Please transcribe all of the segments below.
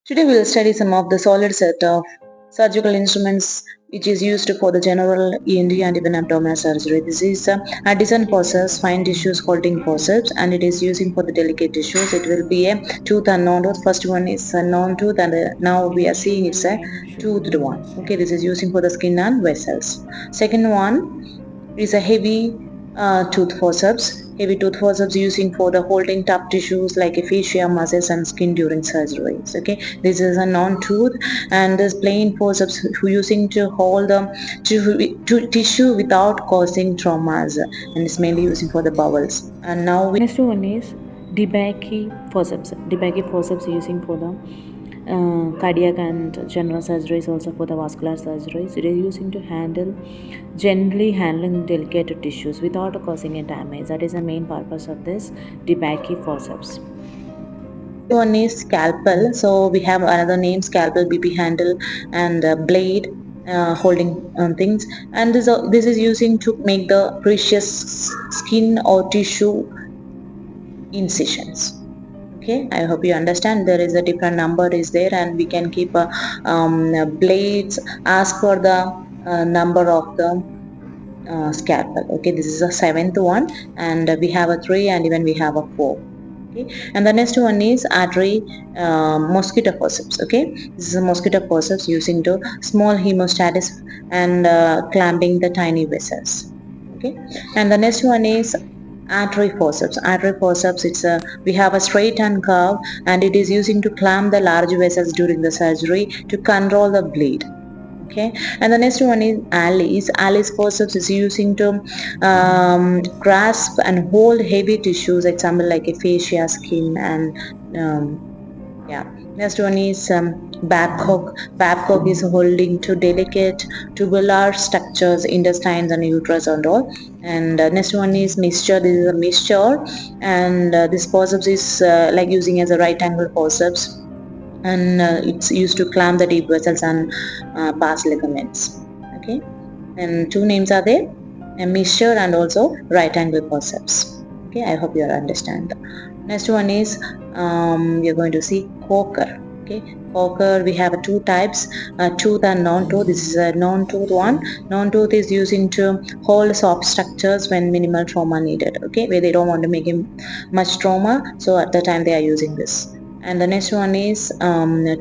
Today we will study some of the solid set of surgical instruments which is used for the general ENT and even abdominal surgery. This is a design forceps, fine tissues holding forceps, and it is using for the delicate tissues. It will be a tooth and non-tooth. First one is a non-tooth, and now we are seeing it's a toothed one. Okay, this is using for the skin and vessels. Second one is a heavy tooth forceps. Heavy tooth forceps using for the holding tough tissues like fascia, muscles, and skin during surgeries. Okay, this is a non-tooth, and this plain forceps using to hold the tissue without causing traumas, and it's mainly using for the bowels. And now we Next one is DeBakey forceps. DeBakey forceps using for the cardiac and general surgeries, also for the vascular surgeries. It is using to gently handling delicate tissues without causing a damage. That is the main purpose of this DeBakey forceps. one is scalpel. So we have another name, scalpel, BP handle, and blade holding things. And this is using to make the precious skin or tissue incisions. Okay, I hope you understand. There is a different number is there, and we can keep blades as per the number of the scalpel. Okay, this is a seventh one, and we have a 3, and even we have a 4. Okay, and the next one is artery mosquito forceps. Okay, this is a mosquito forceps using to small hemostasis and clamping the tiny vessels. Okay, and the next one is artery forceps. Artery forceps, we have a straight and curve, and it is using to clamp the large vessels during the surgery to control the bleed. Okay, and the next one is Alice forceps is using to grasp and hold heavy tissues, example like a fascia, skin, and yeah. Next one is Babcock. Babcock is holding to delicate tubular structures, intestines and uterus and all. And next one is mixture. This is a mixture, and this forceps is like using as a right angle forceps, and it's used to clamp the deep vessels and pars ligaments. Okay, and two names are there: a mixture and also right angle forceps. Okay, I hope you understand. Next one is we are going to see Coker. Okay, Coker, we have two types, tooth and non-tooth. This is a non-tooth one. Non-tooth is using to hold soft structures when minimal trauma needed. Okay, where they don't want to make much trauma, so at the time they are using this. And the next one is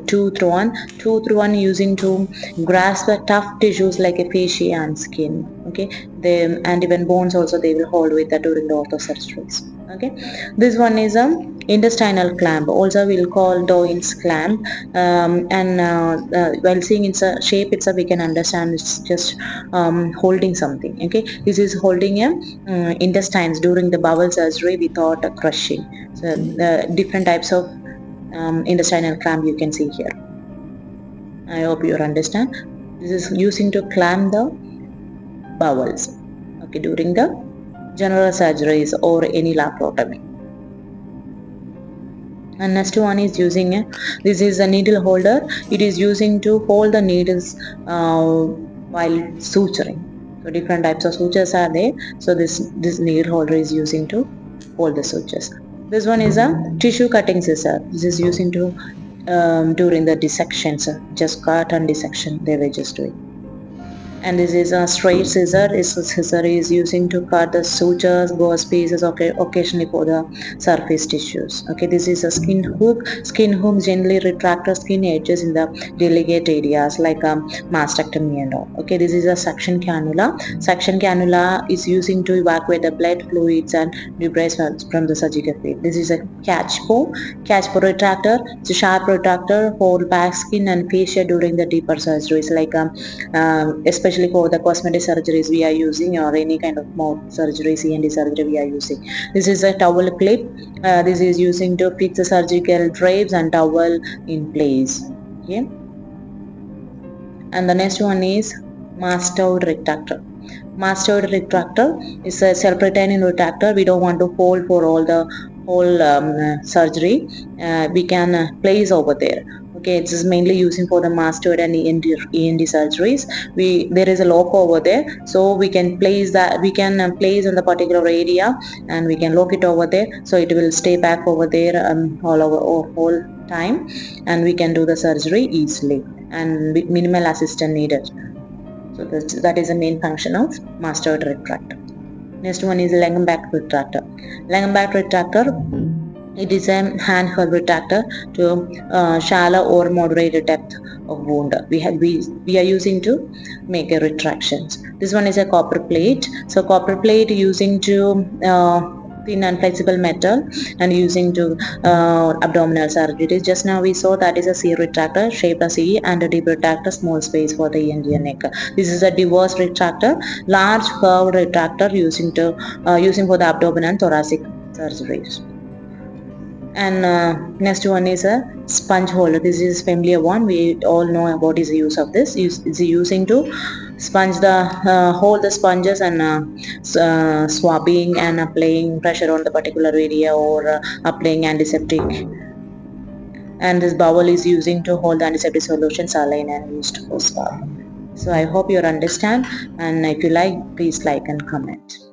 tooth one. Tooth one using to grasp the tough tissues like a fascia and skin. Okay, they and even bones also they will hold with that during the ortho surgeries. Okay, this one is a intestinal clamp, also we'll call Doyle's clamp, and while seeing its shape itself we can understand it's just holding something. Okay, this is holding a intestines during the bowel surgery without crushing. So the different types of intestinal clamp you can see here. I hope you understand. This is using to clamp the bowels, okay, during the general surgeries or any laparotomy. And next one is using this is a needle holder. It is using to hold the needles while suturing. So different types of sutures are there. So this needle holder is using to hold the sutures. This one is a tissue cutting scissor. This is using to during the dissections, just cut and dissection they were just doing. And this is a straight scissor. This scissor is using to cut the sutures, gauze pieces, okay, occasionally for the surface tissues. Okay, this is a skin hook. Skin hooks generally retract the skin edges in the delicate areas like mastectomy and all. Okay, this is a suction cannula. Suction cannula is using to evacuate the blood fluids and debris from the surgical field. This is a catch pour retractor. It's a sharp retractor, hold back skin and fascia during the deeper surgeries like especially for the cosmetic surgeries we are using, or any kind of mouth surgery, ENT surgery we are using. This is a towel clip. This is using to fix the surgical drapes and towel in place. Okay, and the next one is mastoid retractor. Mastoid retractor is a self-retaining retractor. We don't want to hold for all the whole surgery. We can place over there. Okay, it is mainly using for the mastoid and ENT surgeries. There is a lock over there, so we can place that, we can place on the particular area, and we can lock it over there, so it will stay back over there all over whole time, and we can do the surgery easily and with minimal assistance needed. So that is the main function of mastoid retractor. Next one is Langenbach retractor. Langenbach retractor, it is a handheld retractor to shallow or moderate depth of wound. We are using to make a retractions. This one is a copper plate. So copper plate using to thin and flexible metal and using to abdominal surgery. Just now we saw that is a C retractor, shaped as C, and a deep retractor, small space for the Indian neck. This is a diverse retractor, large curved retractor using for the abdominal and thoracic surgeries. And next one is a sponge holder. This is familiar one. We all know what is the use of this. It's using to sponge the hold the sponges and swabbing and applying pressure on the particular area, or applying antiseptic. And this bowel is using to hold the antiseptic solution, saline, and used for swab. So I hope you understand. And if you like, please like and comment.